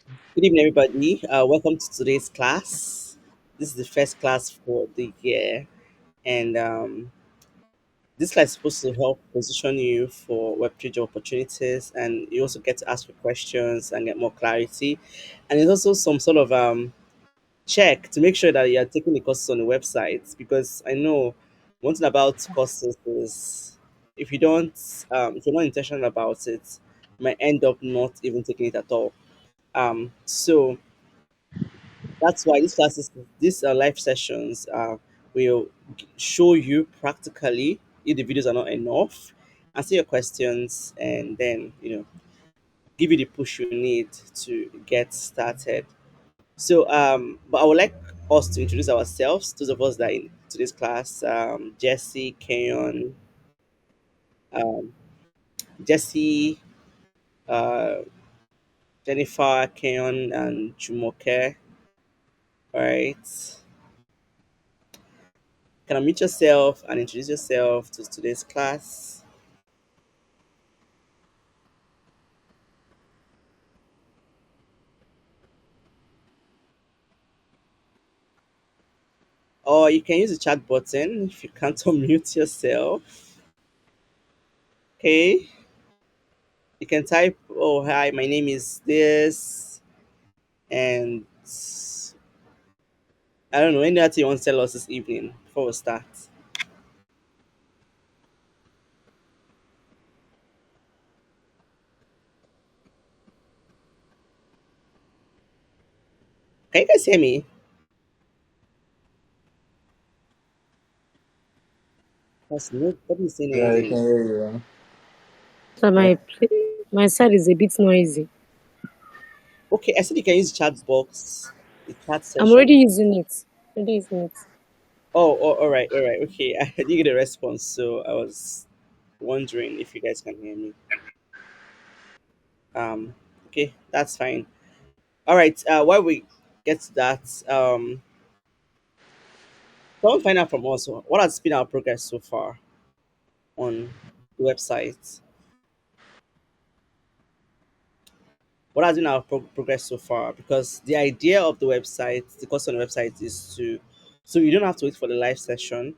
Good evening, everybody. Welcome to today's class. This is the first class for the year, and this class is supposed to help position you for Web3 job opportunities, and you also get to ask for questions and get more clarity. And it's also some sort of check to make sure that you are taking the courses on the website because I know one thing about courses is if you're not intentional about it, you might end up not even taking it at all. So that's why these live sessions will show you practically if the videos are not enough, answer your questions, and then give you the push you need to get started. So, but I would like us to introduce ourselves. Those of us that are in today's class, Jesse, Kenyon, um, Jesse, uh, Jennifer, Kenyon, and Jumoke. All right. Can you unmute yourself and introduce yourself to today's class? Or you can use the chat button if you can't unmute yourself. Okay. You can type, oh, hi, my name is this. And I don't know, any other thing you want to tell us this evening before we start. Can you guys hear me? Because nobody is saying Yeah, I can anything. hear you. So Yeah. my side is a bit noisy. Okay, I said you can use the chat box, the chat I'm session. already using it. Already using it. Oh, all right. Okay, I didn't get a response, so I was wondering if you guys can hear me. Um, okay, that's fine. All right. While we get to that, someone find out from us what has been our progress so far on the website. What has been our progress so far? Because the idea of the website, the course on the website, is to so you don't have to wait for the live session.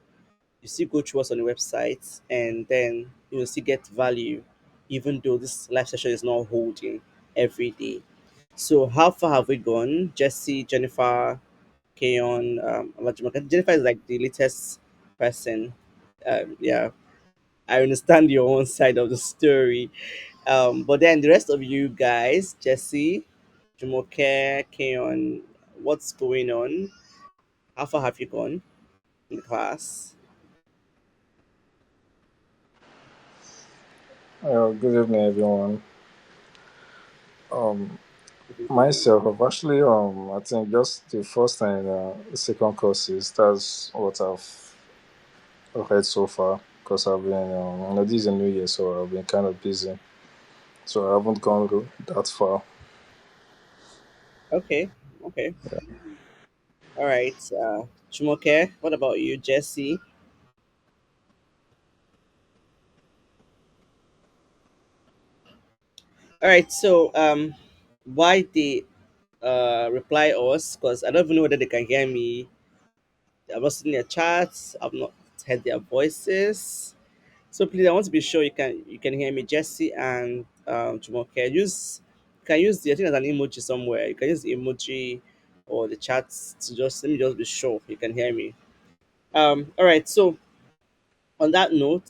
You still go through us on the website, and then you will still get value, even though this live session is not holding every day. So how far have we gone? Jesse, Jennifer, Kayon, Olajimoke. Jennifer is like the latest person. Yeah, I understand your own side of the story. But then the rest of you guys, Jesse, Jumoke, Kayon, what's going on? How far have you gone in the class? Good evening, everyone. Um, Myself, I've actually, I think just the first and second courses. That's what I've heard so far. Because I've been, I know this is a new year, so I've been kind of busy. So I haven't gone that far. Okay, okay, all right. Jumoke, what about you, Jesse? All right, so why they reply us? Because I don't even know whether they can hear me. I've not seen their chats. I've not heard their voices. So please, I want to be sure you can hear me, Jesse and Jumoke. You can use the I think there's an emoji somewhere. You can use the emoji or the chats to just let me just be sure you can hear me. All right. So on that note,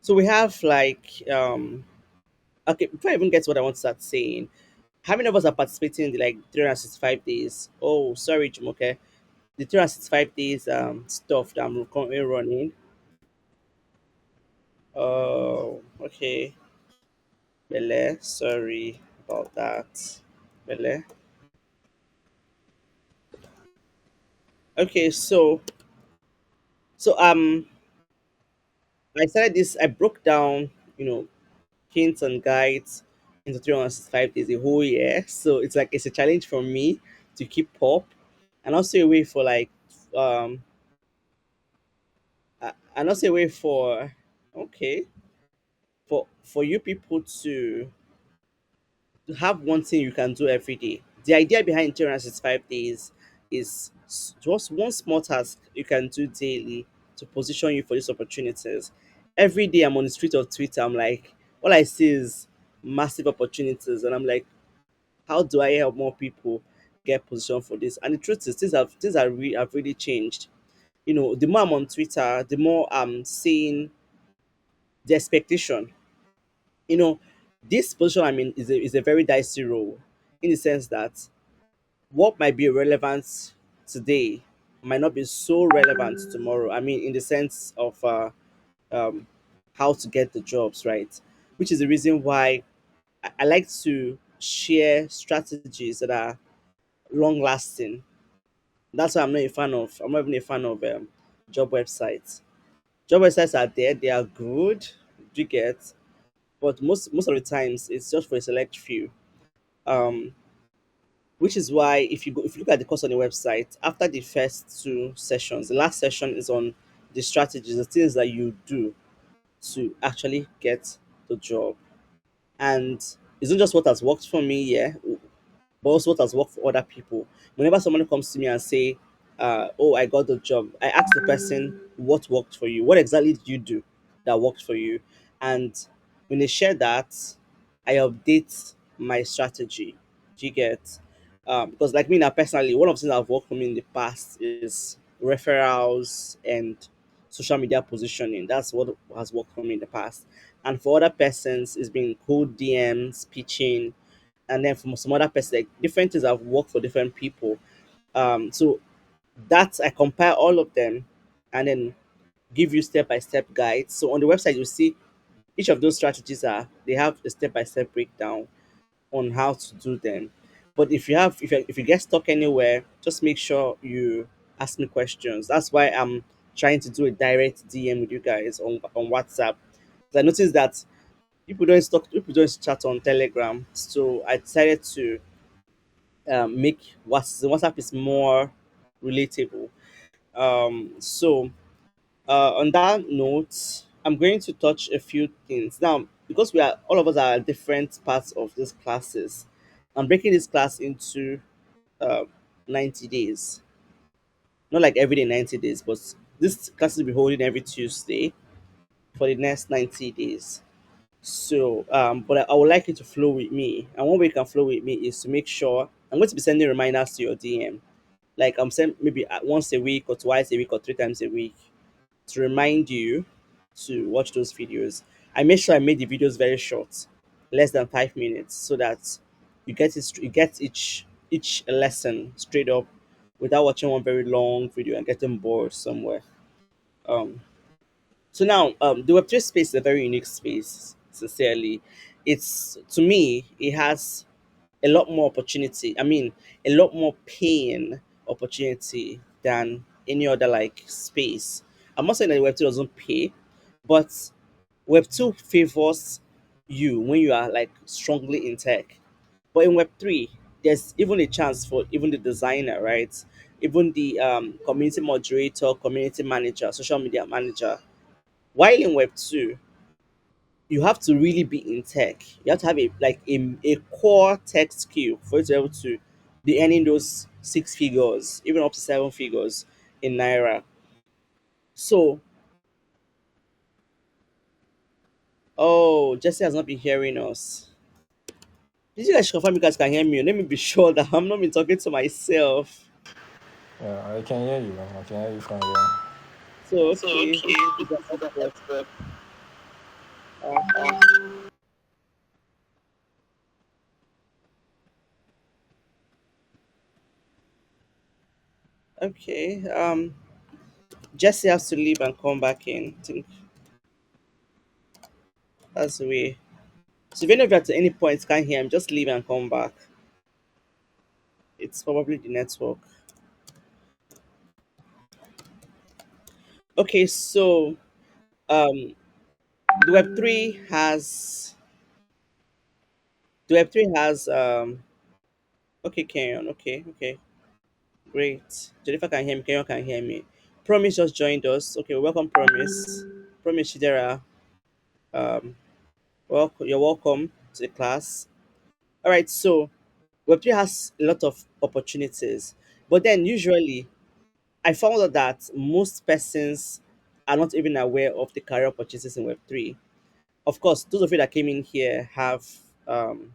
so we have like okay. Before I even get to what I want to start saying, how many of us are participating in the like 365 days? Oh, sorry, Jumoke. The 365 days stuff that I'm currently running. Oh, okay. Bele, sorry about that. Bele. Okay, so I started this. I broke down, you know, hints and guides into 365 days, a whole year. So it's a challenge for me to keep up, and also a way for like um, and also a way for okay for you people to to have one thing you can do every day. The idea behind 365 days is just one small task you can do daily to position you for these opportunities. Every day I'm on the street of Twitter, I'm like, all I see is massive opportunities, and I'm like, how do I help more people get position for this? And the truth is, have really changed. You know, the more I'm on Twitter, the more I'm seeing the expectation. You know, this position I'm in is a very dicey role in the sense that what might be relevant today might not be so relevant tomorrow. I mean, in the sense of um, how to get the jobs, right? Which is the reason why I like to share strategies that are long lasting. That's why I'm not even a fan of job websites. Job websites are there, they are good, do you get? But most of the times it's just for a select few. Um, which is why if you look at the course on the website, after the first two sessions, the last session is on the strategies, the things that you do to actually get the job. And it's not just what has worked for me, yeah, but also what has worked for other people. Whenever someone comes to me and say, "Oh, I got the job," I ask the person, "What worked for you? What exactly did you do that worked for you?" And when they share that, I update my strategy. Do you get? Because like me now personally, one of the things that have worked for me in the past is referrals and social media positioning. That's what has worked for me in the past. And for other persons, it's been cold DMs, pitching, and then from some other person, like different things have worked for different people. So that I compare all of them and then give you step by step guides. So on the website you see each of those strategies are they have a step by step breakdown on how to do them. But if you get stuck anywhere, just make sure you ask me questions. That's why I'm trying to do a direct DM with you guys on WhatsApp. 'Cause I noticed that people don't chat on Telegram. So I decided to make WhatsApp is more relatable. On that note, I'm going to touch a few things now because we are all of us are at different parts of these classes. I'm breaking this class into uh, 90 days, not like every day 90 days, but this class will be holding every Tuesday for the next 90 days. So, but I would like you to flow with me. And one way you can flow with me is to make sure I'm going to be sending reminders to your DM. Like I'm sending maybe once a week or twice a week or three times a week to remind you to watch those videos. I make sure I made the videos very short, less than 5 minutes, so that you get each lesson straight up without watching one very long video and getting bored somewhere. Um, so now, the Web3 space is a very unique space. Sincerely, it's to me, it has a lot more opportunity. I mean, a lot more paying opportunity than any other like space. I'm not saying that Web2 doesn't pay, but Web2 favors you when you are like strongly in tech. But in Web3, there's even a chance for even the designer, right? Even the community moderator, community manager, social media manager. While in Web2, you have to really be in tech. You have to have a core tech skill for you to be able to be earning those 6 figures, even up to 7 figures in Naira. So, oh, Jesse has not been hearing us. Did you guys confirm you guys can hear me? Let me be sure that I'm not been talking to myself. Yeah, I can hear you. I can hear you from here. So, So okay, okay, this is this the is the network. network. Uh, okay, Jesse has to leave and come back in. I think that's the way. So if any of you at any point can't hear him, just leave and come back. It's probably the network. Okay, so um, the Web three has the Web three has Okay, carry on. Okay, okay, great. Jennifer can hear me. Kenyon can hear me. Promise just joined us. Okay, welcome, Promise. Promise Shidera. Um, you're welcome to the class. All right, so Web3 has a lot of opportunities, but then usually I found out that most persons are not even aware of the career opportunities in Web3. Of course, those of you that came in here have um,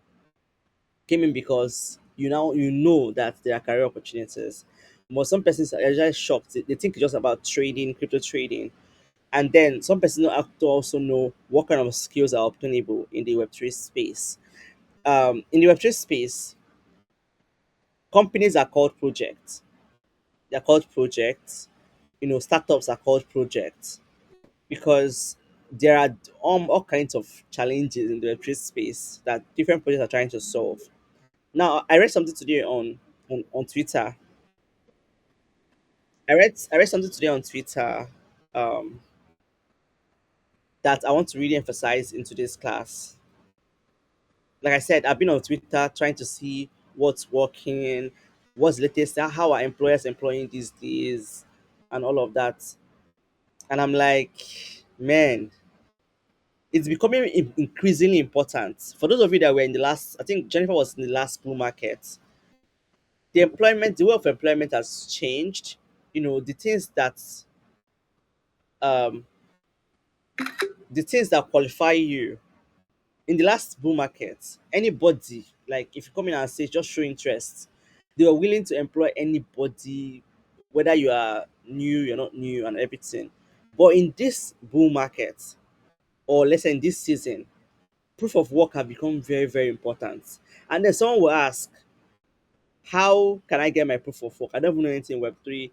came in because you know that there are career opportunities. But some persons are just shocked. They think it's just about trading, crypto trading, and then some persons don't have to also know what kind of skills are obtainable in the Web3 space. In the Web3 space, companies are called projects. They're called projects. Startups are called projects because there are all kinds of challenges in the Web3 space that different projects are trying to solve. Now, I read something today on Twitter. I read something today on Twitter um, that I want to really emphasize in today's class. Like I said, I've been on Twitter trying to see what's working, what's the latest, how are employers employing these days, and all of that. And I'm like, man, it's becoming increasingly important. For those of you that were in the last, I think Jennifer was in the last bull market. The way of employment has changed. Um, the things that qualify you in the last bull market. Anybody, like if you come in and say just show interest, they were willing to employ anybody, whether you are new, you're not new, and everything. But in this bull market, or let's say in this season, proof of work have become very, very important. And then someone will ask, how can I get my proof of work? I don't even know anything in Web3.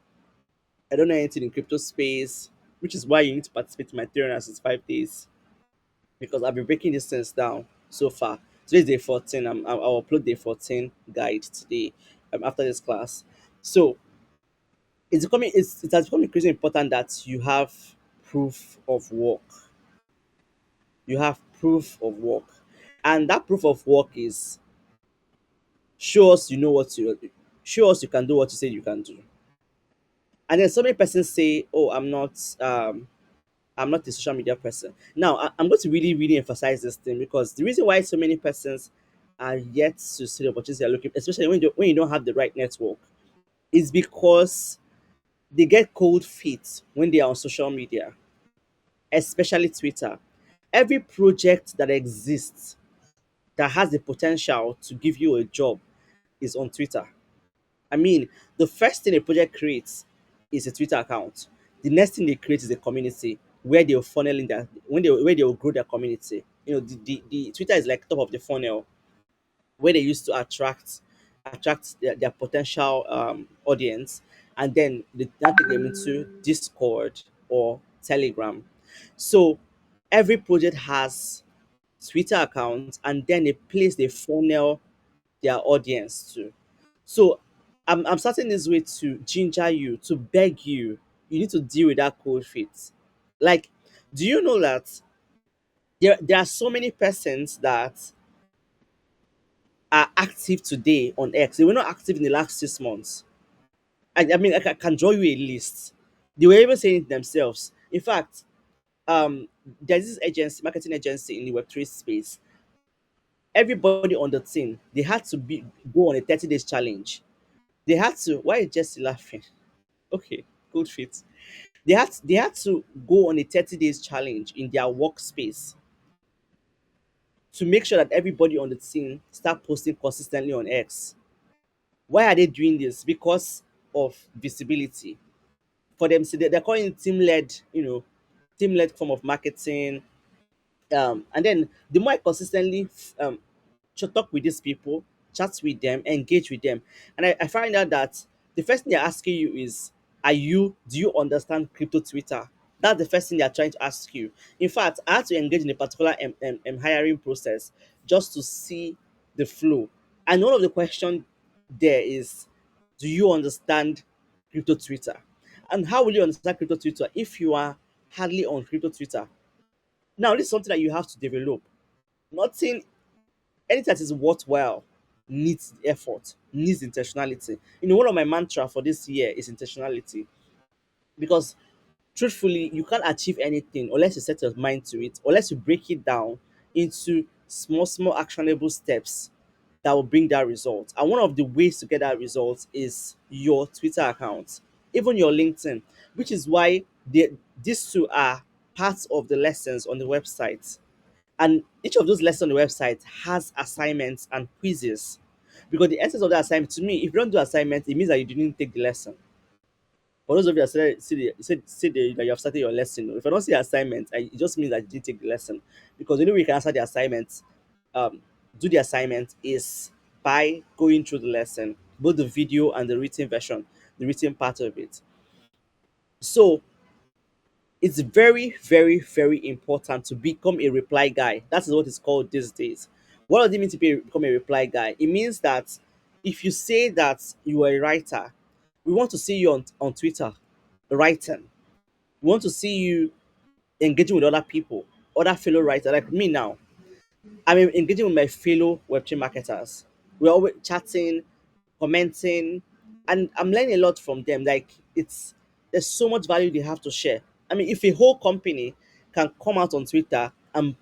I don't know anything in crypto space, which is why you need to participate in my 365 days because I've been breaking these things down so far. Today's day 14. I'll upload day 14 guide today after this class. So it has become increasingly important that you have proof of work. You have proof of work. And that proof of work is show us you know what you show us you can do what you say you can do. And then so many persons say, oh, I'm not a social media person. Now I'm going to really, really emphasize this thing because the reason why so many persons are yet to see the opportunities they're looking, especially when you don't have the right network, is because they get cold feet when they are on social media, especially Twitter. Every project that exists that has the potential to give you a job is on Twitter. I mean, the first thing a project creates is a Twitter account. The next thing they create is a community where they'll funnel in their where they will grow their community. The Twitter is like top of the funnel where they used to attract their potential audience, and then they that take them into Discord or Telegram. So every project has Twitter accounts, and then a place they funnel their audience to. So I'm starting this way to ginger you, to beg you. You need to deal with that cold feet. Like, do you know that there are so many persons that are active today on X? They were not active in the last 6 months. I mean, can draw you a list. They were even saying it themselves. In fact, there's this agency, marketing agency in the Web3 space. Everybody on the team, they had to go on a 30 days challenge. They had to. Why is Jesse laughing? Okay, good fit. They had to go on a 30 days challenge in their workspace to make sure that everybody on the team start posting consistently on X. Why are they doing this? Because of visibility. For them, so they're calling it team led form of marketing. And then the more I consistently talk with these people, chat with them, engage with them, and I find out that the first thing they're asking you is, do you understand crypto Twitter? That's the first thing they're trying to ask you. In fact, I had to engage in a particular hiring process just to see the flow. And one of the questions there is, do you understand crypto Twitter? And how will you understand crypto Twitter if you are hardly on crypto Twitter? Now, this is something that you have to develop. Nothing, anything that is worthwhile needs effort, needs intentionality. One of my mantra for this year is intentionality because truthfully, you can't achieve anything unless you set your mind to it, unless you break it down into small, small actionable steps. that will bring that result. And one of the ways to get that result is your Twitter account, even your LinkedIn, which is why these two are parts of the lessons on the website. And each of those lessons on the website has assignments and quizzes. Because the essence of the assignment, to me, if you don't do assignment, it means that you didn't take the lesson. For those of you that that you have started your lesson, if I don't see assignment, it just means that you didn't take the lesson. Because the only way you can answer the assignment, um, do the assignment is by going through the lesson, both the video and the written version, the written part of it. So it's very, very, very important to become a reply guy. That is what it's called these days. What does it mean to become a reply guy? It means that if you say that you are a writer, we want to see you on Twitter writing. We want to see you engaging with other people, other fellow writers like me now. I'm engaging with my fellow Web3 marketers. We're always chatting, commenting, and I'm learning a lot from them. Like there's so much value they have to share. I mean, if a whole company can come out on Twitter and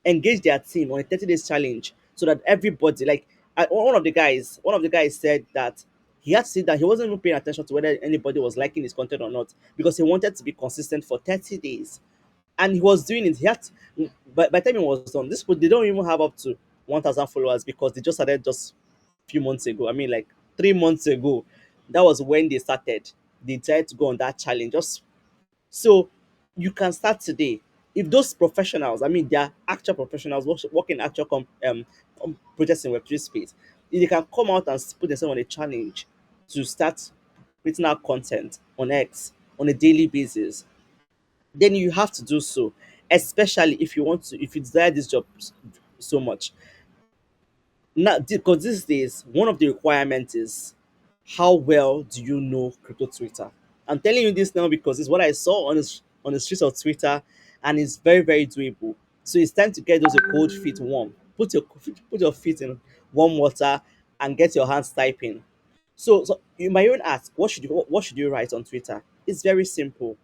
engage their team on a 30 days challenge so that everybody like one of the guys said that he had to see that he wasn't even paying attention to whether anybody was liking his content or not because he wanted to be consistent for 30 days and he was doing it. He had to, by the time it was done, this people they don't even have up to 1,000 followers because they just started just few months ago. I mean, like 3 months ago, that was when they started. They tried to go on that challenge. Just so you can start today. If those professionals, I mean, they are actual professionals working actual projects in Web3 space, if they can come out and put themselves on a challenge to start putting out content on X on a daily basis, then you have to do so, especially if you desire this job so much. Now, because these days, one of the requirements is how well do you know crypto Twitter? I'm telling you this now because it's what I saw on the streets of Twitter, and it's very, very doable. So it's time to get those cold feet warm. Put your feet in warm water and get your hands typing. So you might even ask, what should you write on Twitter? It's very simple.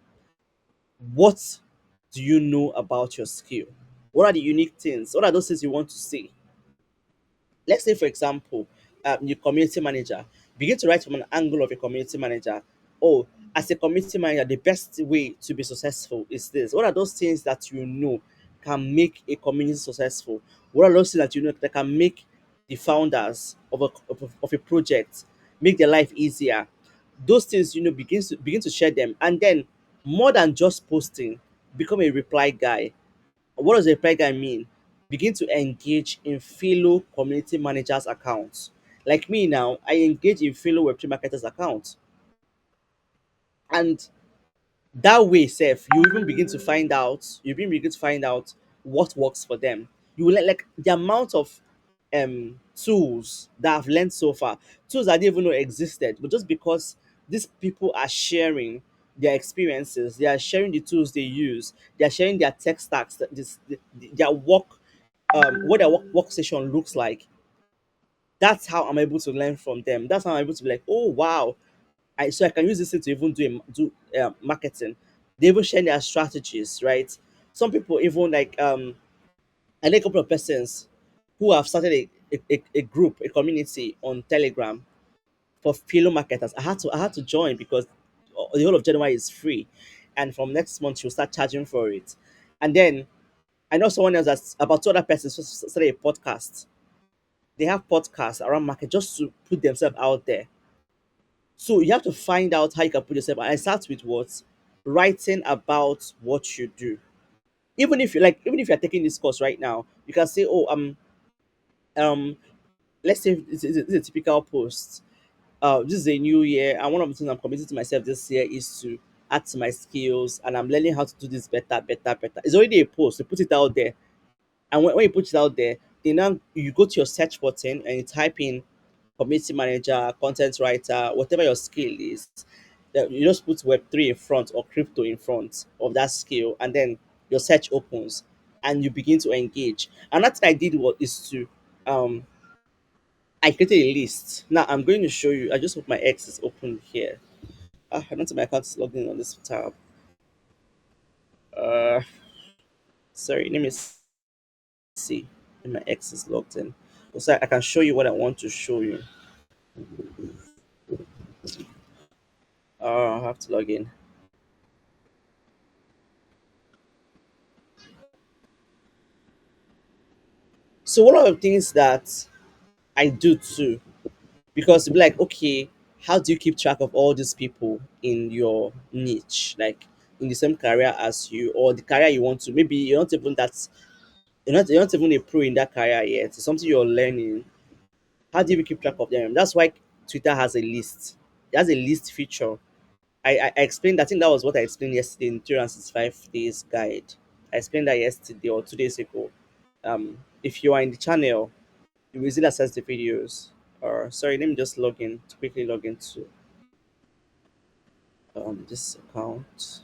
What do you know about your skill? What are the unique things? What are those things you want to say? Let's say, for example, your community manager, begin to write from an angle of a community manager. Oh, as a community manager, the best way to be successful is this. What are those things that you know can make a community successful? What are those things that you know that can make the founders of a project make their life easier? Those things, begin to share them, and then more than just posting, become a reply guy. What does a reply guy mean? Begin to engage in fellow community managers' accounts. Like me now, I engage in fellow Web3 marketers' accounts. And that way, Seth, you begin to find out what works for them. You will like the amount of tools that I've learned so far, tools I didn't even know existed, but just because these people are sharing their experiences, they are sharing the tools they use, they are sharing their tech stacks, their work, what their workstation looks like. That's how I'm able to learn from them. That's how I'm able to be like, oh wow, I can use this thing to even do marketing. They even share their strategies, right? Some people even like I know a couple of persons who have started a group, a community on Telegram for fellow marketers. I had to join because the whole of January is free, and from next month she'll start charging for it. And then I know someone else that's about two other persons who started a podcast. They have podcasts around market just to put themselves out there. So you have to find out how you can put yourself. And I start with what writing about what you do. Even if you're taking this course right now, you can say, oh, um, let's say this is a typical post. This is a new year, and one of the things I'm committing to myself this year is to add to my skills, and I'm learning how to do this better, better, better. It's already a post. You put it out there, and when you put it out there, then now you go to your search button and you type in community manager, content writer, whatever your skill is. That you just put Web3 in front or crypto in front of that skill, and then your search opens and you begin to engage. Another thing I did is to I created a list. Now I'm going to show you. I just hope my X is open here. I don't think my account is logged in on this tab. Uh, sorry, let me see if my X is logged in. so I can show you what I want to show you. I have to log in. So one of the things that I do too, because you'll be like, okay, how do you keep track of all these people in your niche, like in the same career as you, or the career you want to? Maybe you're not even a pro in that career yet. It's something you're learning. How do you keep track of them? That's why Twitter has a list. It has a list feature. I explained. I think that was what I explained yesterday in 365 days guide. I explained that yesterday or 2 days ago. If you are in the channel, you will easily access the videos. Or sorry, let me just log in to quickly log into this account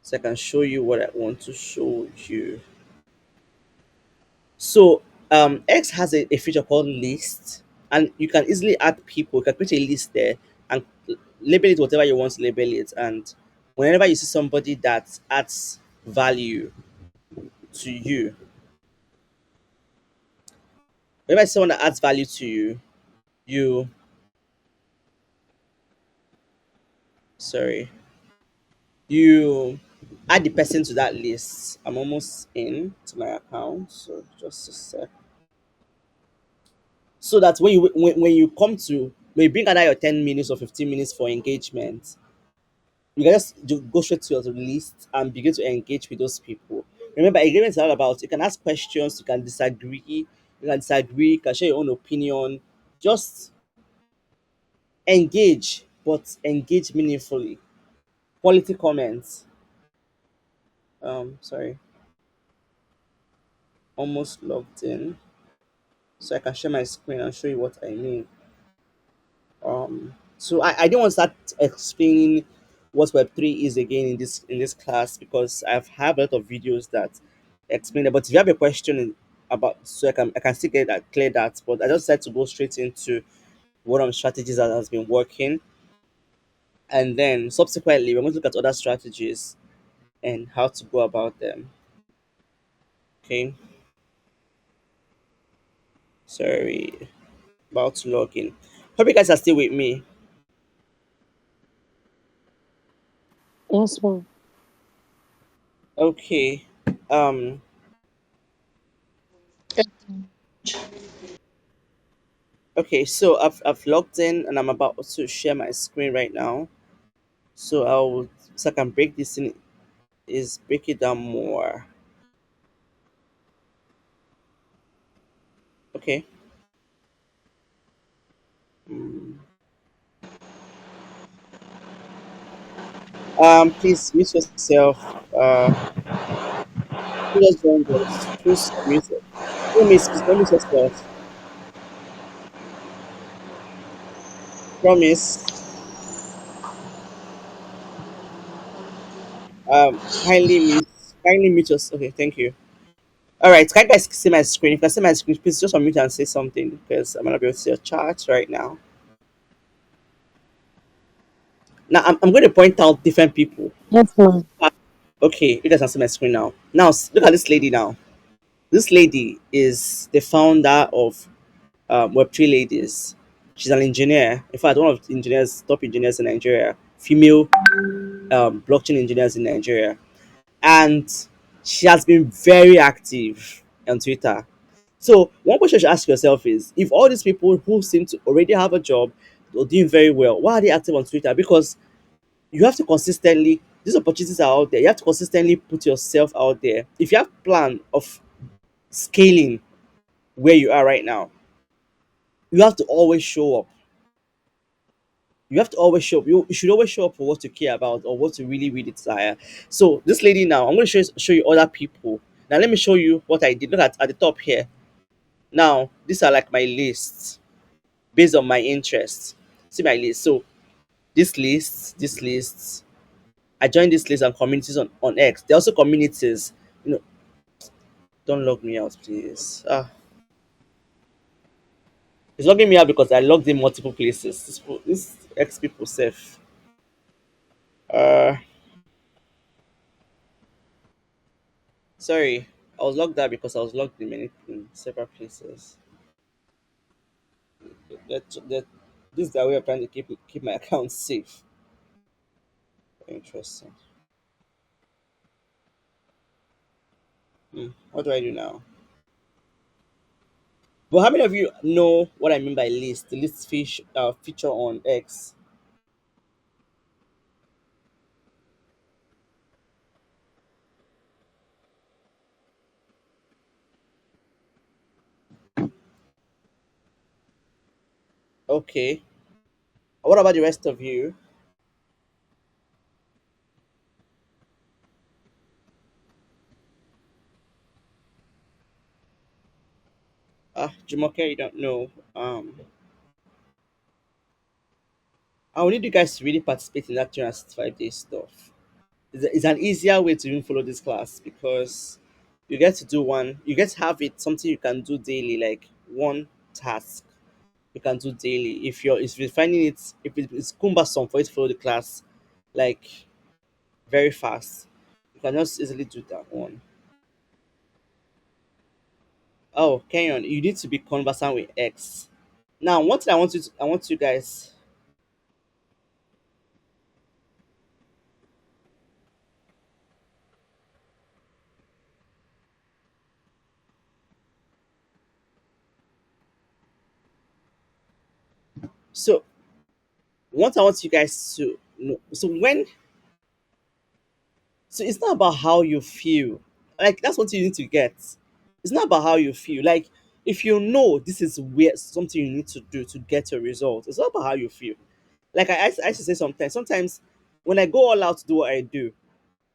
so I can show you what I want to show you. So X has a feature called list, and you can easily add people. You can create a list there and label it whatever you want to label it. And whenever you see somebody that adds value to you, whenever someone that adds value to you, you sorry, you add the person to that list. I'm almost in to my account, so just a sec. So that when you come to when you bring out your 10 minutes or 15 minutes for engagement, you can just go straight to your list and begin to engage with those people. Remember, engagement is all about you can ask questions, you can share your own opinion. Just engage, but engage meaningfully. Quality comments. Sorry, almost logged in, so I can share my screen and show you what I mean. So I didn't want to start explaining what Web3 is again in this class because I've have a lot of videos that explain it. But if you have a question about, so I can still get that clear that. But I just decided to go straight into one of the strategies that has been working, and then subsequently we're going to look at other strategies and how to go about them. Okay, sorry, about to log in. Hope you guys are still with me. Yes, ma'am. Okay. Um. Okay, so I've logged in and I'm about to share my screen right now. So I can break this in is break it down more. Okay. Please mute yourself. Who just joined us? Who's muted? Who miss? Please don't mute yourself. Promise. Kindly mute. Kindly mute us. Okay, thank you. All right, can you guys see my screen? If you can see my screen, please just unmute and say something because I'm gonna be able to see your chart right now. Now I'm going to point out different people. Yes, ma'am. Okay, you guys can see my screen now. Now look at this lady now. This lady is the founder of Web3 Ladies. She's an engineer. In fact, one of the engineers, top engineers in Nigeria, female blockchain engineers in Nigeria. And she has been very active on Twitter. So one question you should ask yourself is, if all these people who seem to already have a job or doing very well, why are they active on Twitter? Because you have to consistently, these opportunities are out there. You have to consistently put yourself out there. If you have plan of scaling where you are right now, you have to always show up. You have to always show up. You should always show up for what you care about or what you really desire. So this lady now, I'm going to show you other people. Now let me show you what I did. Look at the top here. Now these are like my lists based on my interests. See my list. So this list. I joined this list and communities on X. There are also communities. You know, don't log me out, please. It's logging me out because I logged in multiple places. This X people safe. Uh, Sorry, I was logged out because I was logged in several places. That this is their way of trying to keep my account safe. Interesting. What do I do now? But how many of you know what I mean by list? The list feature on X. Okay. What about the rest of you? Jumoke, you don't know. I will need you guys to really participate in that 365 days stuff. It's an easier way to even follow this class because you get to do one, you get to have it something you can do daily, like one task you can do daily. If you're finding it, if it's cumbersome for you to follow the class, like very fast, you can just easily do that one. Oh, Kenyon, you need to be conversant with X. Now, one thing I want you guys. So, what I want you guys to know. So it's not about how you feel. Like that's what you need to get. It's not about how you feel. Like if you know this is where something you need to do to get your result, it's not about how you feel. Like I used to say sometimes when I go all out to do what I do,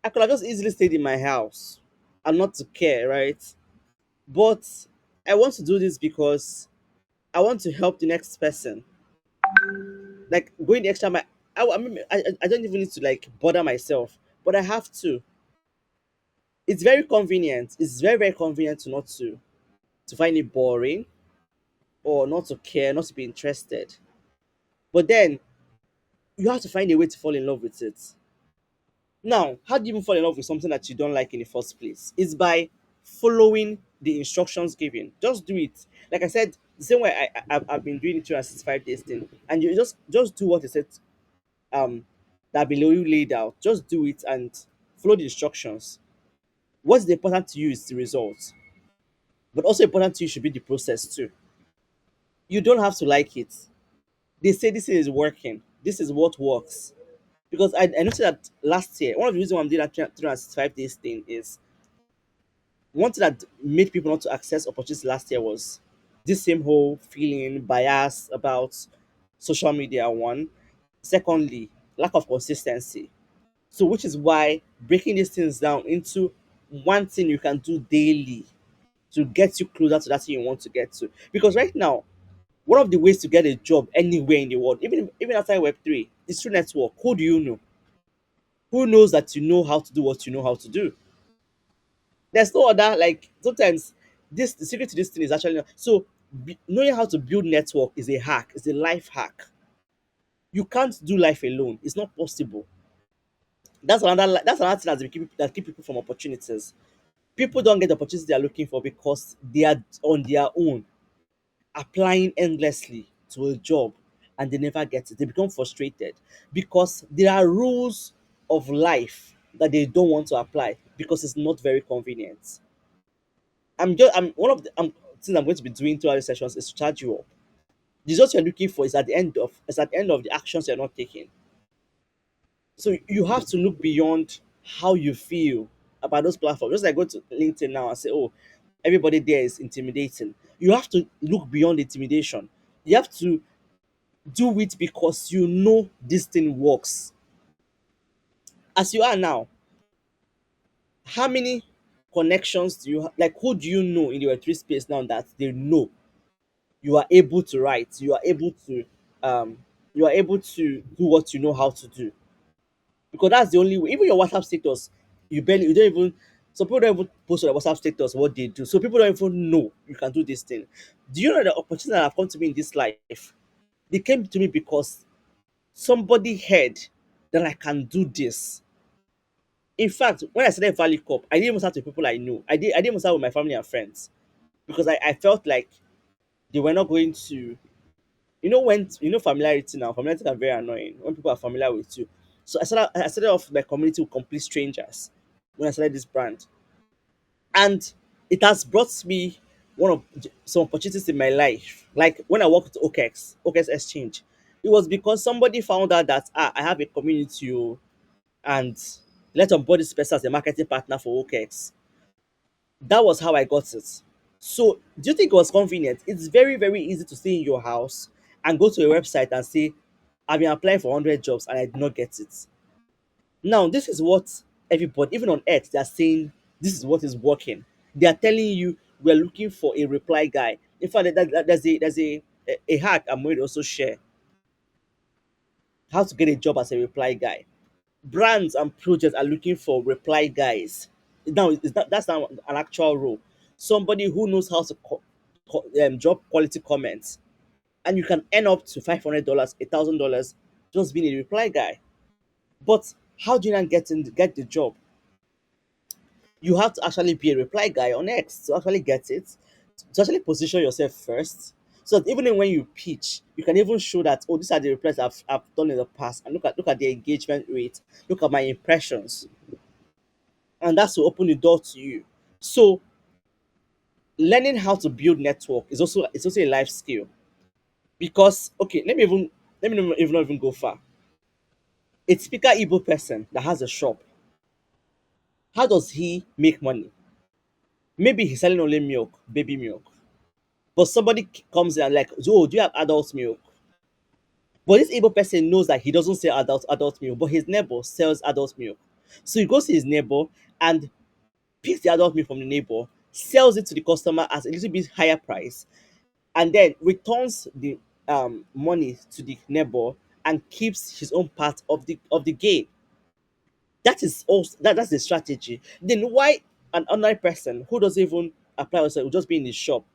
I could have just easily stayed in my house and not to care, right? But I want to do this because I want to help the next person. Like going the extra mile. I don't even need to like bother myself, but I have to. It's very convenient. It's very convenient to not to find it boring or not to care, not to be interested. But then you have to find a way to fall in love with it. Now, how do you even fall in love with something that you don't like in the first place? It's by following the instructions given. Just do it. Like I said, the same way I've been doing it 365 days thing, and you just do what it said that below you laid out. Just do it and follow the instructions. What's the important to you is the result, but also important to you should be the process too. You don't have to like it. They say this is working. This is what works. Because I noticed that last year, one of the reasons why I'm doing that 365 days thing is one thing that made people not to access opportunities last year was this same whole feeling bias about social media. One, secondly, lack of consistency. So, which is why breaking these things down into one thing you can do daily to get you closer to that thing you want to get to. Because right now, one of the ways to get a job anywhere in the world, even outside Web3, is through network. Who do you know? Who knows that you know how to do what you know how to do? There's no other like sometimes this the secret to this thing is actually so knowing how to build network is a hack, is a life hack. You can't do life alone. It's not possible. That's another thing that keep people from opportunities. People don't get the opportunities they are looking for because they are on their own applying endlessly to a job and they never get it. They become frustrated because there are rules of life that they don't want to apply because it's not very convenient. I'm one of the things I'm going to be doing throughout the sessions is to charge you up. The result you're looking for is at the end of the actions you're not taking. So you have to look beyond how you feel about those platforms. Just like go to LinkedIn now and say, oh, everybody there is intimidating. You have to look beyond intimidation. You have to do it because you know this thing works. As you are now, how many connections do you like? Who do you know in the Web3 space now that they know you are able to write, um, you are able to do what you know how to do? Because that's the only way. Even your WhatsApp status, you don't even. Some people don't even post on their WhatsApp status what they do. So people don't even know you can do this thing. Do you know the opportunity that have come to me in this life? They came to me because somebody heard that I can do this. In fact, when I started Valley Cup, I didn't even start with people I knew. I didn't even start with my family and friends because I felt like they were not going to. Familiarity now. Familiarity can be very annoying when people are familiar with you. So I started off my community with complete strangers when I started this brand, and it has brought me some opportunities in my life. Like when I worked with OKEX Exchange, it was because somebody found out that I have a community, and let on board this person as a marketing partner for OKEX. That was how I got it. So, do you think it was convenient? It's very, very easy to stay in your house and go to a website and say, I've been applying for 100 jobs and I did not get it. Now, this is what everybody, even on X, they are saying this is what is working. They are telling you we're looking for a reply guy. In fact, there's a hack I'm going to also share how to get a job as a reply guy. Brands and projects are looking for reply guys. Now, that's not an actual role. Somebody who knows how to drop quality comments, and you can earn up to $500, $1,000 just being a reply guy. But how do you not get the job? You have to actually be a reply guy on X to actually get it, to actually position yourself first. So that even when you pitch, you can even show that, oh, these are the replies I've done in the past, and look at the engagement rate, look at my impressions, and that's to open the door to you. So learning how to build network is also a life skill. Because okay, let me not even go far. A typical Igbo person that has a shop, how does he make money? Maybe he's selling only milk, baby milk. But somebody comes in and like, oh, do you have adult milk? But this Igbo person knows that he doesn't sell adult milk, but his neighbor sells adult milk. So he goes to his neighbor and picks the adult milk from the neighbor, sells it to the customer at a little bit higher price, and then returns the money to the neighbor and keeps his own part of the gain. That's the strategy. Then why an ordinary person who doesn't even apply also will just be in the shop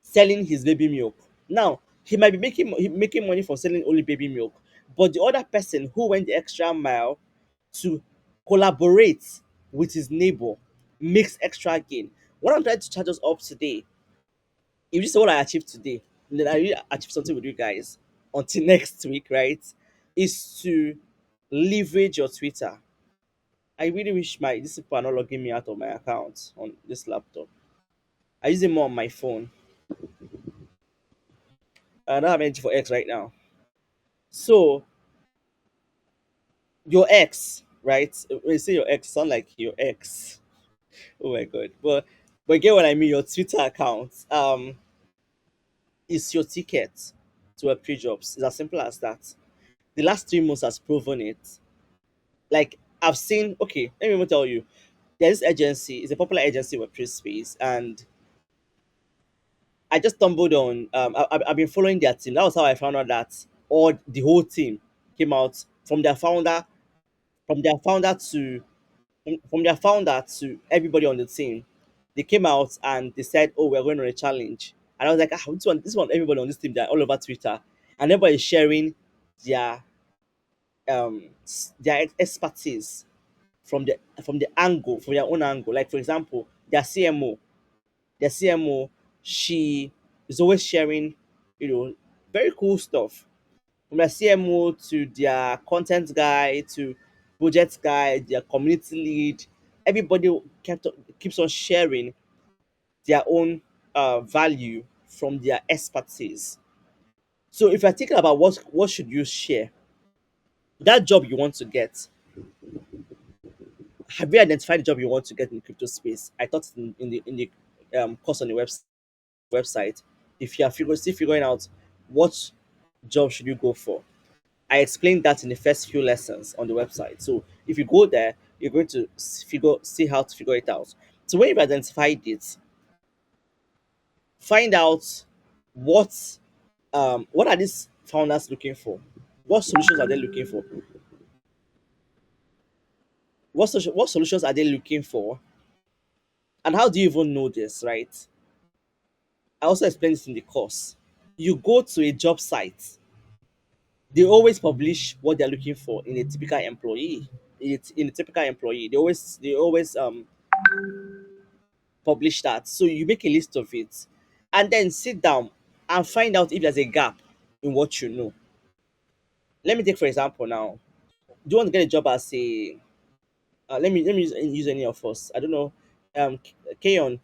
selling his baby milk? Now he might be making money from selling only baby milk, but the other person who went the extra mile to collaborate with his neighbor makes extra gain. What I'm trying to charge us up today, if this is what I achieved today, then I really achieve something with you guys until next week, right? Is to leverage your Twitter. I really wish my these people are not logging me out of my account on this laptop. I use it more on my phone. I don't have anything for X right now. So your ex, right? When you say your ex, sound like your ex. Oh my god. But get what I mean. Your Twitter account is your ticket to a pre-jobs. It's as simple as that. The last 3 months has proven it. Like I've seen. Okay, let me even tell you. There's this agency. It's a popular agency with pre space, and I just stumbled on. I've been following their team. That was how I found out that all the whole team came out from their founder to from their founder to everybody on the team. They came out and they said, "Oh, we're going on a challenge." And I was like, this one, everybody on this team, they're all over Twitter, and everybody is sharing their their expertise from their own angle. Like for example, their CMO, she is always sharing, very cool stuff. From their CMO to their content guy to project guy, their community lead, everybody keeps on sharing their own value from their expertise. So if you're thinking about what should you share, that job you want to get, have you identified the job you want to get in the crypto space? I thought in the course on the website, if you are still figuring out what job should you go for, I explained that in the first few lessons on the website. So if you go there, you're going to see how to figure it out. So when you've identified it, find out what what are these founders looking for? What solutions are they looking for? What solutions are they looking for? And how do you even know this, right? I also explained this in the course. You go to a job site, they always publish what they're looking for in a typical employee. In a typical employee, they always publish that. So you make a list of it and then sit down and find out if there's a gap. in what you know. Let me take for example now. Do you want to get a job as a let me use any of us. I don't know. Kayon,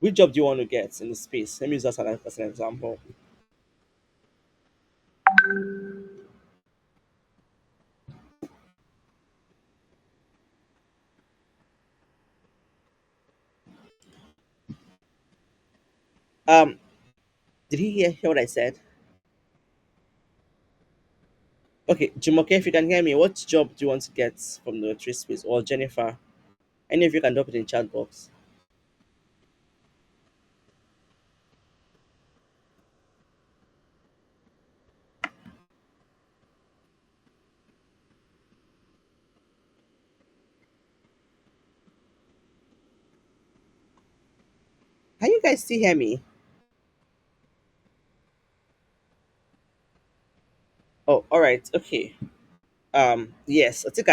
which job do you want to get in the space? Let me use that as an example. Um, did he hear what I said? Okay, Jumoke, if you can hear me, what job do you want to get from the trade space? Or Jennifer, any of you can drop it in chat box. Can you guys still hear me? Oh, all right, okay. Yes, I think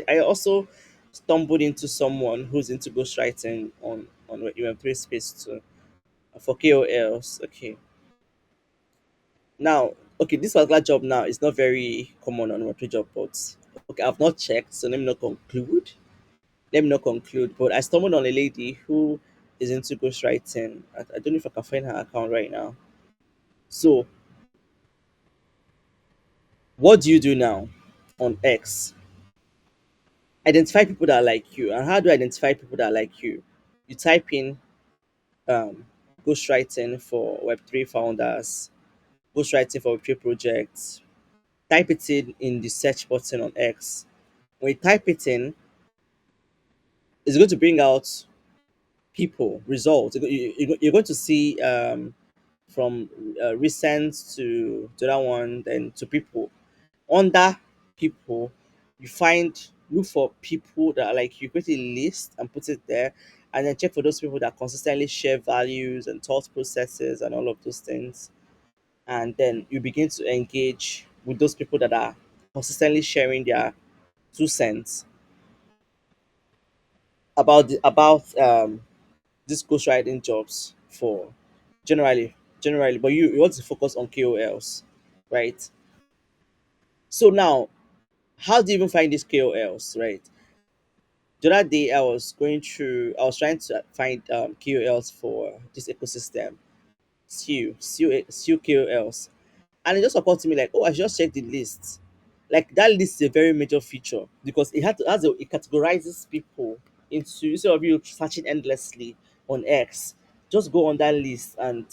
I also stumbled into someone who's into ghostwriting on Web3 space too for KOLs. Okay, now okay, this particular job now is not very common on Web3 job boards. Okay, I've not checked, so let me not conclude. Let me not conclude. But I stumbled on a lady who is into ghostwriting. I don't know if I can find her account right now. So, what do you do now on X? Identify people that are like you. And how do I identify people that are like you? You type in um, ghostwriting for Web3 founders, ghostwriting for Web3 projects. Type it in the search button on X. When you type it in, it's going to bring out people, results. You're going to see from recent to that one, then to people. Under people, you find look for people that are like you, create a list and put it there, and then check for those people that consistently share values and thought processes and all of those things. And then you begin to engage with those people that are consistently sharing their 2 cents about these ghostwriting jobs for generally, but you want to focus on KOLs, right? So now, how do you even find these KOLs, right? The other day I was trying to find KOLs for this ecosystem, SEO KOLs, and it just occurred to me like, oh, I should just check the list. Like that list is a very major feature because it categorizes people into, instead of you searching endlessly on X, just go on that list. And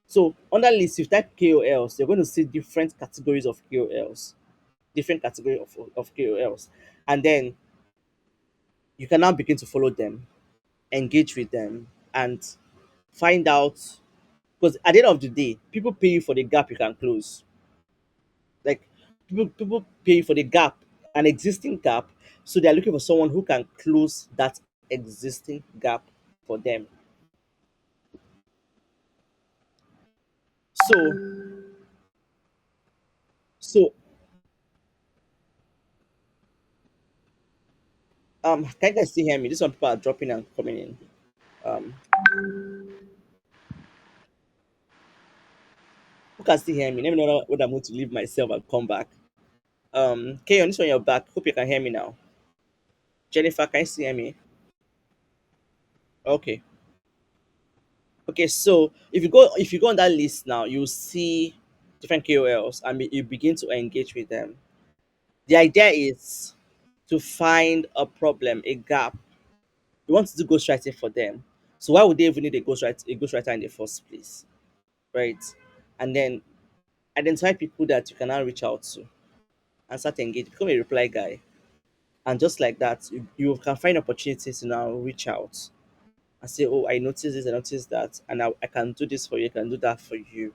so on that list, if you type KOLs, you're going to see different categories of KOLs, different category of KOLs, and then you can now begin to follow them, engage with them, and find out, because at the end of the day, people pay you for the gap you can close. Like people pay for the gap, an existing gap, so they're looking for someone who can close that existing gap for them. So so can you guys still hear me? This one people are dropping and coming in. um who can still hear me? Let me know when I'm going to leave myself and come back. Okay, on this one you're back. Hope you can hear me now. Jennifer, can you still hear me? Okay. Okay, so if you go on that list now, you'll see different KOLs and you begin to engage with them. The idea is to find a problem, a gap. You want to do ghostwriting for them. So why would they even need a ghostwriter in the first place? Right? And then identify people that you can now reach out to and start engaging. Become a reply guy. And just like that, you can find opportunities to now reach out and say, oh, I noticed this, I noticed that, and I can do this for you, I can do that for you.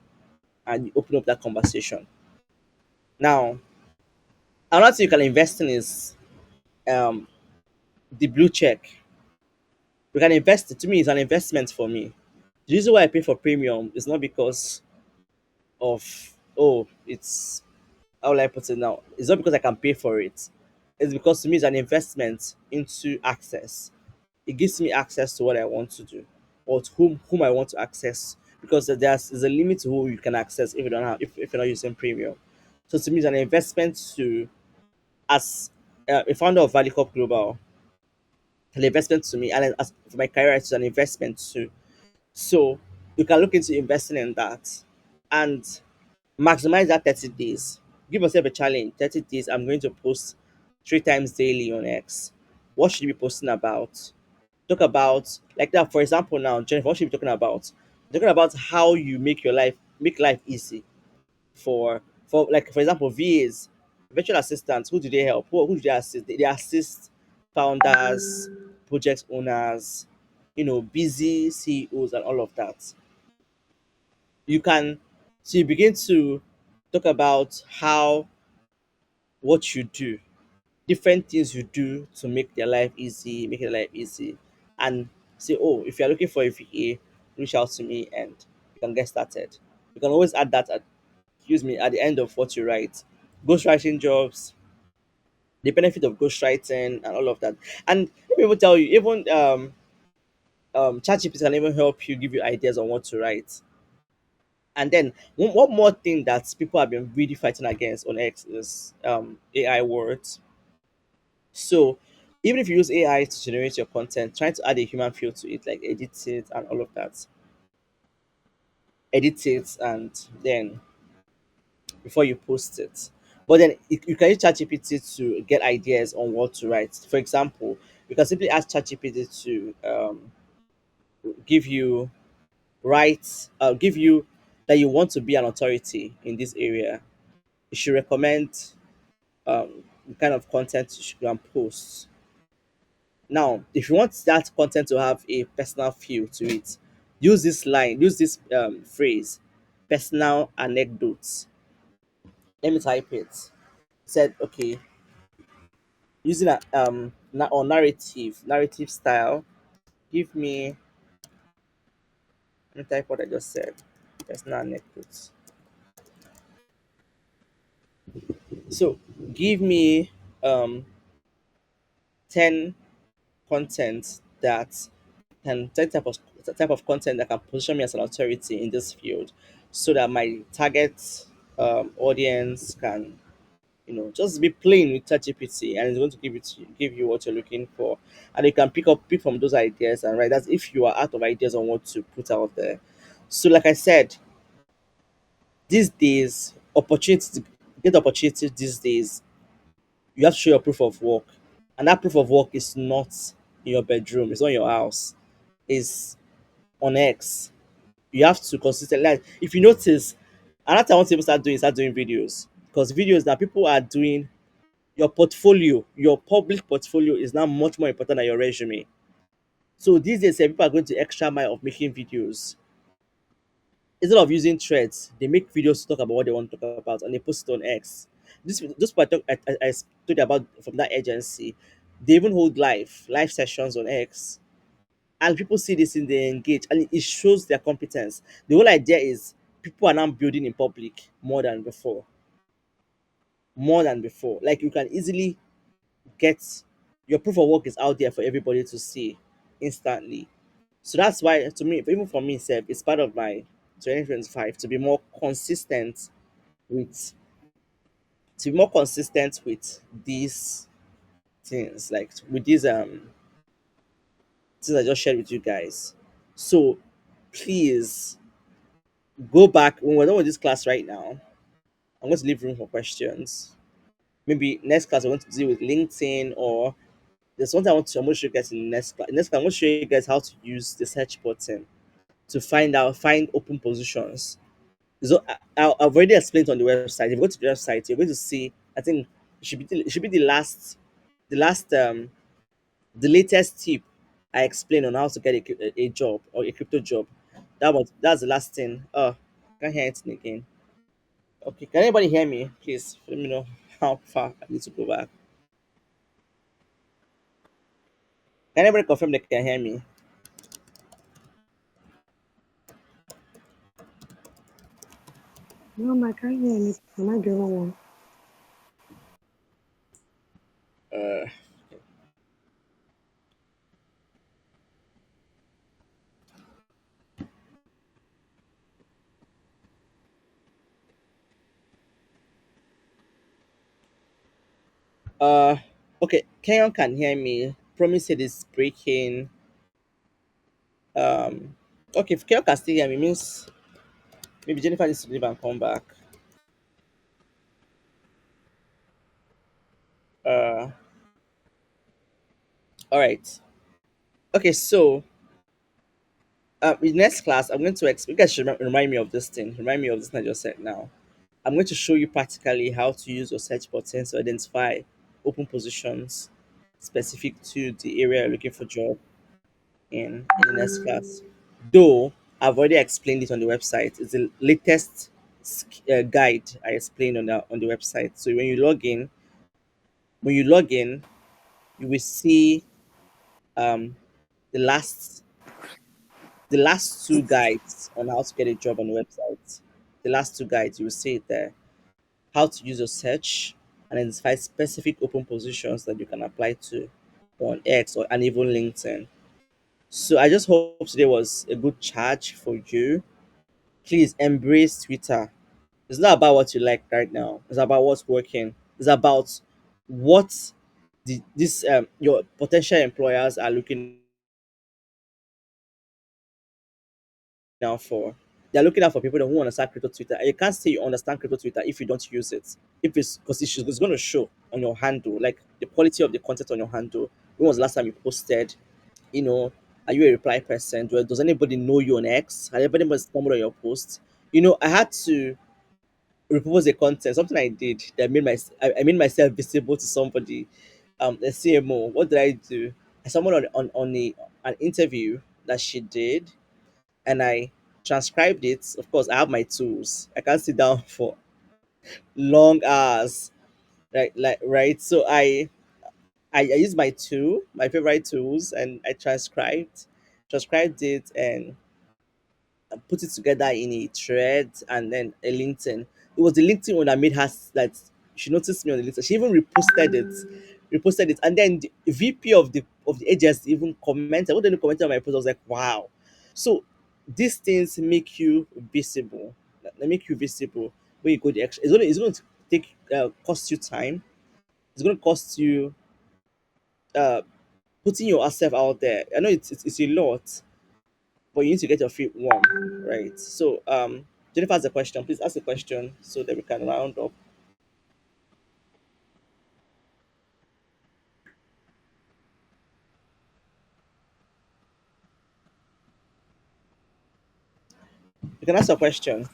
And you open up that conversation. Now, another thing you can invest in is um, the blue check. You can invest it. To me, it's an investment for me. The reason why I pay for premium is not because of, oh, it's, how will I put it now? It's not because I can pay for it. It's because to me it's an investment into access. It gives me access to what I want to do, or to whom I want to access because there's a limit to who you can access if you don't have if you're not using premium. So to me, it's an investment to as a founder of Valley Corp Global, an investment to me, and then as for my career, it's an investment too. So you can look into investing in that and maximize that 30 days. Give yourself a challenge. 30 days, I'm going to post 3 times daily on X. What should you be posting about? Talk about like that. For example, now, Jennifer, what should you be talking about? Talking about how you make life easy for like for example, VAs, virtual assistants. Who do they help? Who do they assist? They assist founders, project owners, busy CEOs and all of that. You can so you begin to talk about how what you do, different things you do to make their life easy, make their life easy, and say, oh, if you're looking for a VA, reach out to me and you can get started. You can always add that at the end of what you write. Ghostwriting jobs, the benefit of ghostwriting and all of that. And let me even tell you, even ChatGPT can even help you give you ideas on what to write. And then one more thing that people have been really fighting against on X is AI words. So even if you use AI to generate your content, trying to add a human feel to it, like edit it and all of that, edit it and then before you post it. But then you can use ChatGPT to get ideas on what to write. For example, you can simply ask ChatGPT to give you give you that you want to be an authority in this area. You should recommend the kind of content you should go and post. Now, if you want that content to have a personal feel to it, use this phrase, personal anecdotes. Let me type it. Said, okay, using a or narrative style. Give me Let me type what I just said. Personal anecdotes. So give me 10 content that can 10 type of content that can position me as an authority in this field so that my target audience can just be playing with ChatGPT and it's going to give you what you're looking for, and you can pick from those ideas and write. That's if you are out of ideas on what to put out there. So, like I said, these days, opportunity to get opportunity these days, you have to show your proof of work, and that proof of work is not in your bedroom. It's not in your house. It's on X. You have to consistently. Like, if you notice, another thing I want people start doing videos because videos that people are doing your portfolio, your public portfolio is now much more important than your resume. So these days, people are going to extra mile of making videos. Instead of using threads, they make videos to talk about what they want to talk about and they post it on X. This part I told you about from that agency, they even hold live sessions on X. And people see this and they engage and it shows their competence. The whole idea is people are now building in public more than before. More than before. Like you can easily get your proof of work is out there for everybody to see instantly. So that's why, to me, even for me, Seb, it's part of my 2025 to be more consistent with these things, like with these things I just shared with you guys. So please go back when we're done with this class right now. I'm going to leave room for questions. Maybe next class we're going to deal with LinkedIn or there's something I'm going to show you guys in the next class. Next class, I'm going to show you guys how to use the search button to find open positions. So I've already explained on the website. If you go to the website, you're going to see. I think it should be the last the latest tip I explained on how to get a job or a crypto job. That's the last thing. Can't hear anything again. Okay, can anybody hear me? Please let me know how far I need to go back. Can anybody confirm they can hear me? No, I can't hear anything. Am I the only one? Uh, Uh, okay, Kenyon can hear me. Promise it is breaking. Um, okay, if Kenyon can still hear me, means maybe Jennifer needs to leave and come back. Uh, all right. Okay, so in next class, I'm going to explain. You guys should remind me of this thing. Remind me of this thing I just said now. I'm going to show you practically how to use your search buttons to identify open positions specific to the area you're looking for job in the next class. Though I've already explained it on the website, it's the latest guide I explained on the website. So when you log in, you will see um, the last two guides on how to get a job on the website. The last two guides, you will see it there. How to use your search and identify specific open positions that you can apply to on X or and even LinkedIn. So I just hope today was a good charge for you. Please embrace Twitter. It's not about what you like right now. It's about what's working. It's about what this your potential employers are looking out for. They're looking out for people who understand crypto Twitter. And you can't say you understand crypto Twitter if you don't use it. If it's because it's going to show on your handle, like the quality of the content on your handle. When was the last time you posted? You know, are you a reply person? Does anybody know you on X? Has anybody stumbled on your post? I had to repurpose a content, something I did that I made myself visible to somebody, a CMO. What did I do? I someone on an interview that she did, and I transcribed it. Of course, I have my tools. I can't sit down for long hours, right. So I used my tool, my favorite tools, and I transcribed it and put it together in a thread and then a LinkedIn. It was the LinkedIn one that made her that she noticed me on the LinkedIn. She even reposted it, and then the VP of the agency even commented. What did you comment on my post? I was like, wow. So these things make you visible. They make you visible when you go the extra. It's going to take cost you time. It's going to cost you uh putting yourself out there. I know it's a lot, but you need to get your feet warm, right? So, Jennifer has a question. Please ask a question so that we can round up. You can ask a question.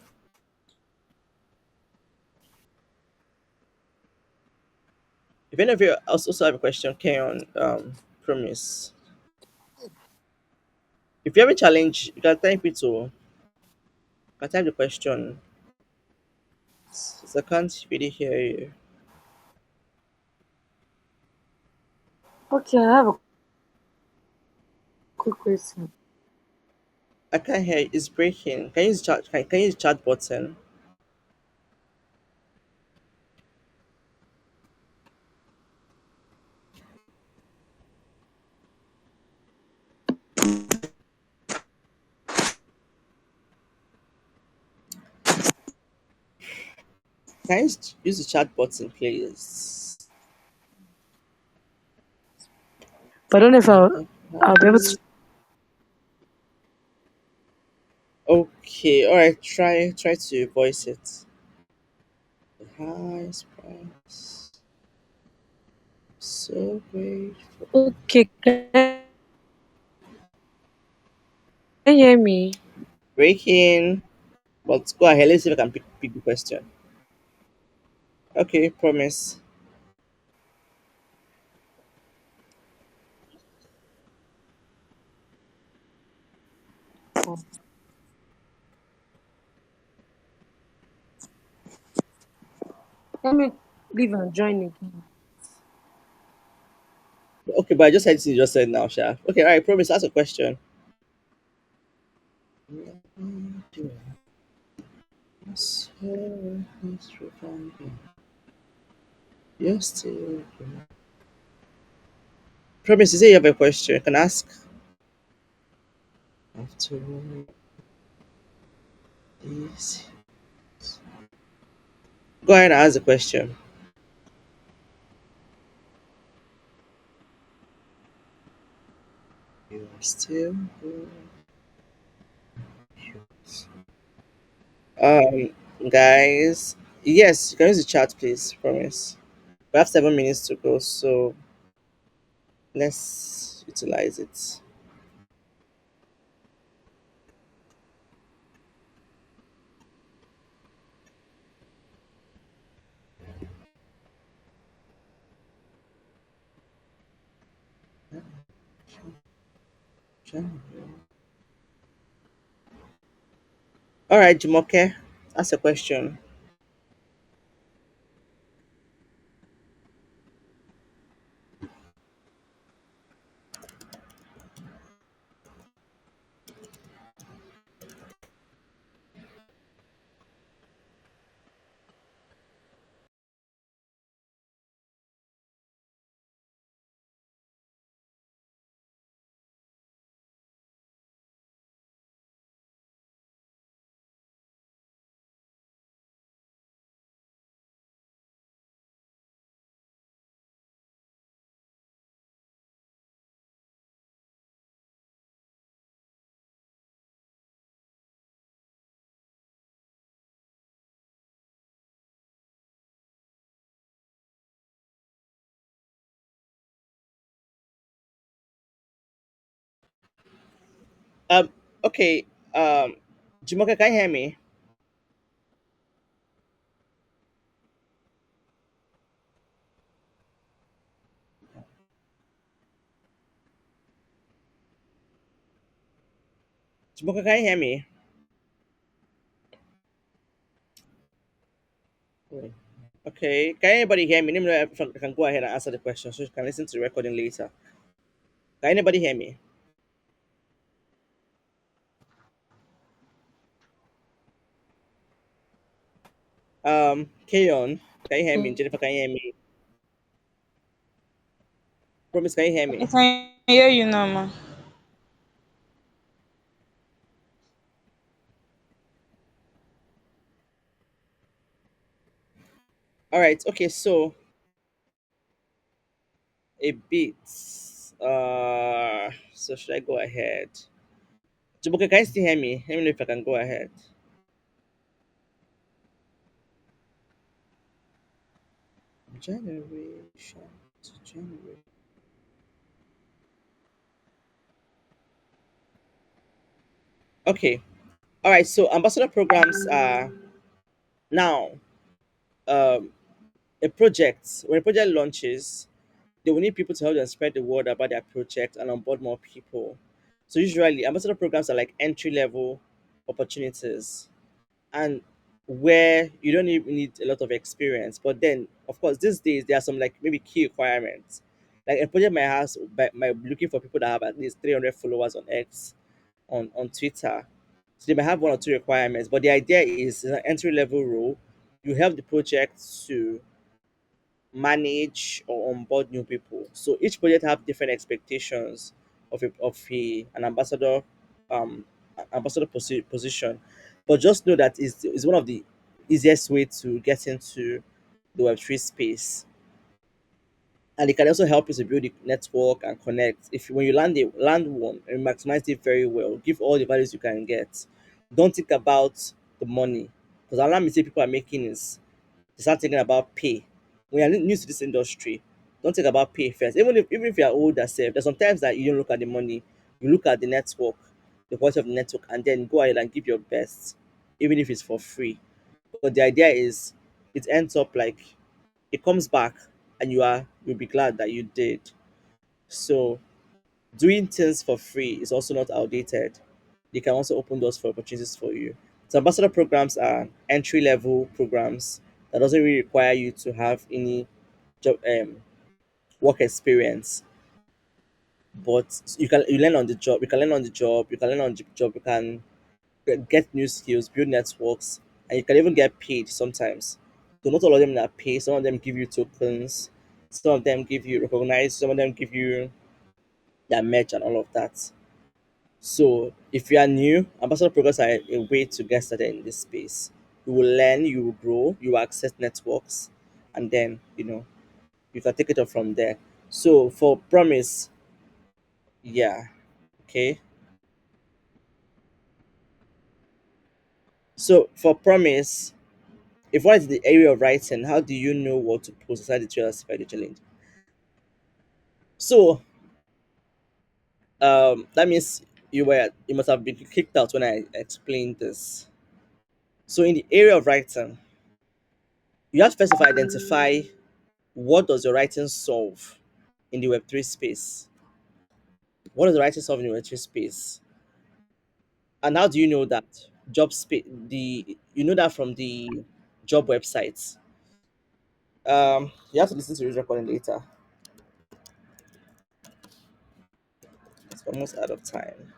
If any of you also have a question, carry on. Promise. If you have a challenge, you can type it to. You can type the question. So I can't really hear you. Okay, I have a quick question. I can't hear you. It's breaking. Can you use chat? Can you use chat button? Can you use the chat button, please? But I don't know if I'll be able to. Okay, all right. Try to voice it. The highest price. So grateful. Okay, can you hear me? Breaking. But go ahead. Let's see if I can pick the question. Okay, promise. Oh, let me leave and join again. Okay, but I just said you just said now, Sha. Okay, all right. Promise. Ask a question. Yes, promise. You say you have a question. You can ask. After all this, go ahead and ask the question. Still. Um, guys, yes, you can use the chat, please. Promise. We have 7 minutes to go, so let's utilize it. All right, Jumoke, ask a question. Um, okay. Jumoke, can you hear me? Jumoke, can you hear me? Wait. Okay. Can anybody hear me? Let me know if I can go ahead and answer the question so you can listen to the recording later. Can anybody hear me? Kayon, can you hear me? Jennifer, can you hear me? Promise, can you hear I me? can hear you now, ma. All right. Okay. So a bit. So should I go ahead? Jumoke, can you still hear me? Let me know if I can go ahead. Generation to generation. Okay. All right. So ambassador programs are now um, a project. When a project launches, they will need people to help them spread the word about their project and onboard more people. So usually, ambassador programs are like entry level opportunities, and where you don't even need a lot of experience. But then, of course, these days there are some like maybe key requirements. Like a project might be looking for people that have at least 300 followers on X, on Twitter. So they might have one or two requirements. But the idea is it's an entry level role. You help the project to manage or onboard new people. So each project have different expectations an um position. But just know that is one of the easiest way to get into the Web3 space. And it can also help you to build the network and connect. If when you land one and maximize it very well, give all the values you can get. Don't think about the money. Because another mistake people are making is they start thinking about pay. When you're new to this industry, don't think about pay first. Even if you're older, self, there's sometimes that you don't look at the money, you look at the network, the quality of the network, and then go ahead and give your best, even if it's for free. But the idea is it ends up like it comes back and you'll be glad that you did. So doing things for free is also not outdated. They can also open doors for opportunities for you. So ambassador programs are entry level programs that doesn't really require you to have any job work experience, but you learn on the job. You can learn on the job. You can learn on the job. You can get new skills, build networks, and you can even get paid sometimes. So not all of them are paid. Some of them give you tokens. Some of them give you recognize. Some of them give you their merch and all of that. So if you are new, ambassador programs are a way to get started in this space. You will learn, you will grow, you will access networks, and then you can take it up from there. So for promise, yeah. Okay. So for promise, if what is the area of writing, how do you know what to post aside the to justify the challenge? So that means you must have been kicked out when I explained this. So in the area of writing, you have to first of all identify what does your writing solve in the Web3 space. What does the writing solve in the Web3 space? And how do you know that? Job space, the you know that from the job websites. You have to listen to this recording later. It's almost out of time.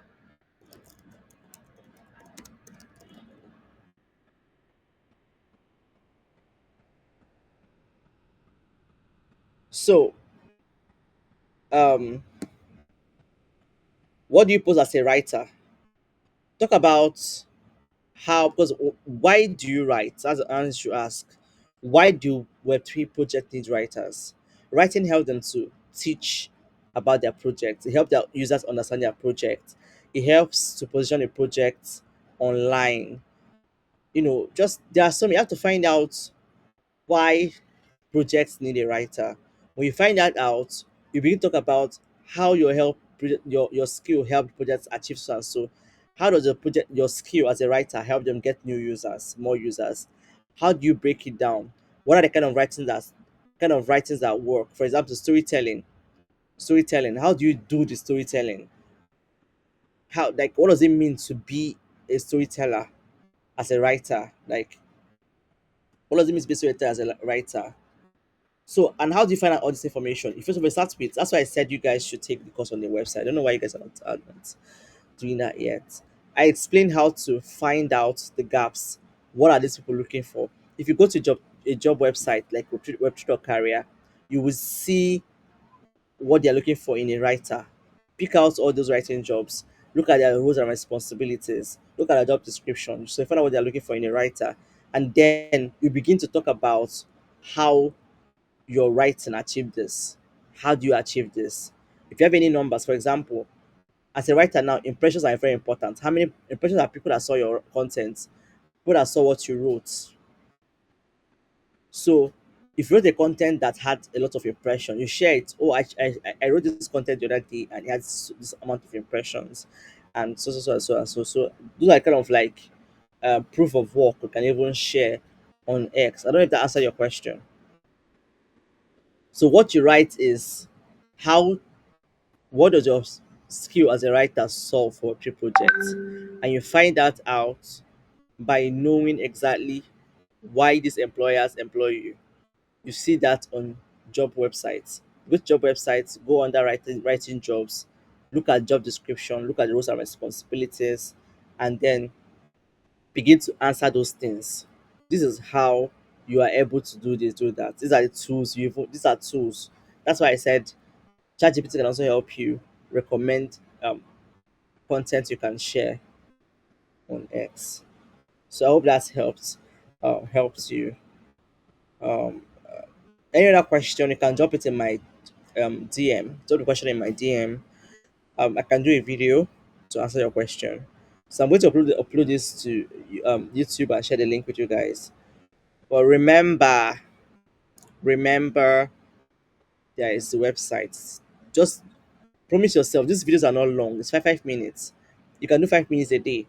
So, um, what do you pose as a writer? Talk about how, because why do you write? As an answer you ask, why do Web3 project need writers? Writing helps them to teach about their project. It helps their users understand their project. It helps to position a project online. Just there are some you have to find out why projects need a writer. When you find that out, you begin to talk about how your skill help projects achieve so and so. How does your skill as a writer help them get new users, more users? How do you break it down? What are the kind of writings that work? For example, storytelling. Storytelling. How do you do the storytelling? How like what does it mean to be a storyteller as a writer? Like what does it mean to be a storyteller as a writer? So, and how do you find out all this information? You first of all start with. That's why I said you guys should take the course on the website. I don't know why you guys are not doing that yet. I explained how to find out the gaps. What are these people looking for? If you go to a job website like Web3 Career, you will see what they're looking for in a writer. Pick out all those writing jobs. Look at their roles and responsibilities. Look at their job description. So you find out what they're looking for in a writer, and then you begin to talk about how your writing achieve this. How do you achieve this? If you have any numbers, for example, as a writer now, impressions are very important. How many impressions are people that saw your content, people that saw what you wrote? So if you wrote a content that had a lot of impression, you share it. Oh, I wrote this content the other day and it has this amount of impressions, and so. Those are kind of like proof of work we can even share on X. I don't know if that answered your question. So what you write is how what does your skill as a writer solve for a project, and you find that out by knowing exactly why these employers employ you. You see that on job websites. Go to job websites, go under writing jobs, look at job description, look at the roles and responsibilities, and then begin to answer those things. This is how you are able to do that. These are the tools these are tools. That's why I said ChatGPT can also help you recommend content you can share on X. So I hope that helps you. Um, any other question, you can drop it in my DM. Drop the question in my DM. I can do a video to answer your question. So I'm going to upload this to YouTube and share the link with you guys. But remember, there is the website. Just promise yourself these videos are not long. It's 5 minutes. You can do 5 minutes a day.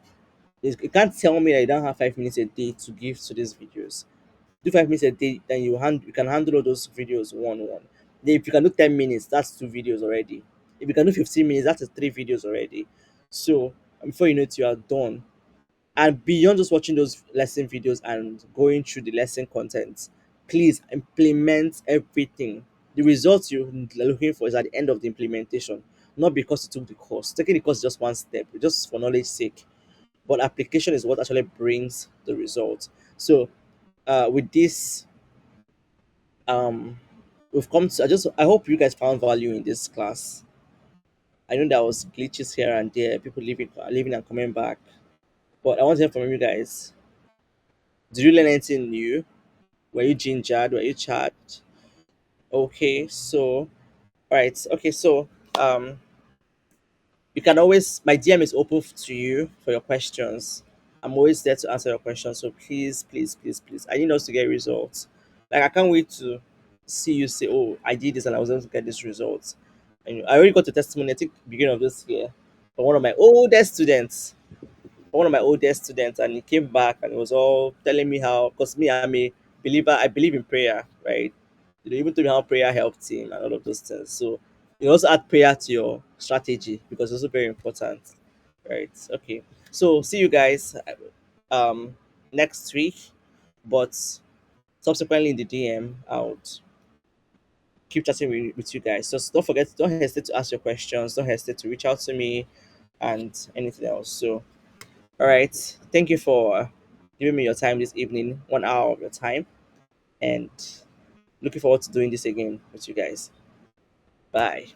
You can't tell me that you don't have 5 minutes a day to give to these videos. Do 5 minutes a day, then you can handle all those videos one. Then if you can do 10 minutes, that's 2 videos already. If you can do 15 minutes, that's 3 videos already. So before you know it, you are done. And beyond just watching those lesson videos and going through the lesson content, please implement everything. The results you're looking for is at the end of the implementation, not because you took the course. Taking the course is just one step, just for knowledge sake. But application is what actually brings the result. So with this, um, we've come to. I hope you guys found value in this class. I know there was glitches here and there, people leaving and coming back. But I want to hear from you guys. Did you learn anything new? Were you gingered? Were you charged? Okay, so right. Okay, so um You can always, my DM is open to you for your questions. I'm always there to answer your questions. So please, please, please, please, I need us to get results. Like, I can't wait to see you say, oh, I did this and I was able to get this results. And I already got the testimony, I think, beginning of this year, from one of my oldest students, and he came back and he was all telling me how, because me, I'm a believer, I believe in prayer, right? Even told me how prayer helped him and all of those things. So you also add prayer to your strategy because it's also very important, right? Okay, so see you guys um next week, but subsequently in the DM, I'll keep chatting with you guys. Just don't hesitate to ask your questions, don't hesitate to reach out to me and anything else. So all right. Thank you for giving me your time this evening, 1 hour of your time, and looking forward to doing this again with you guys. Bye.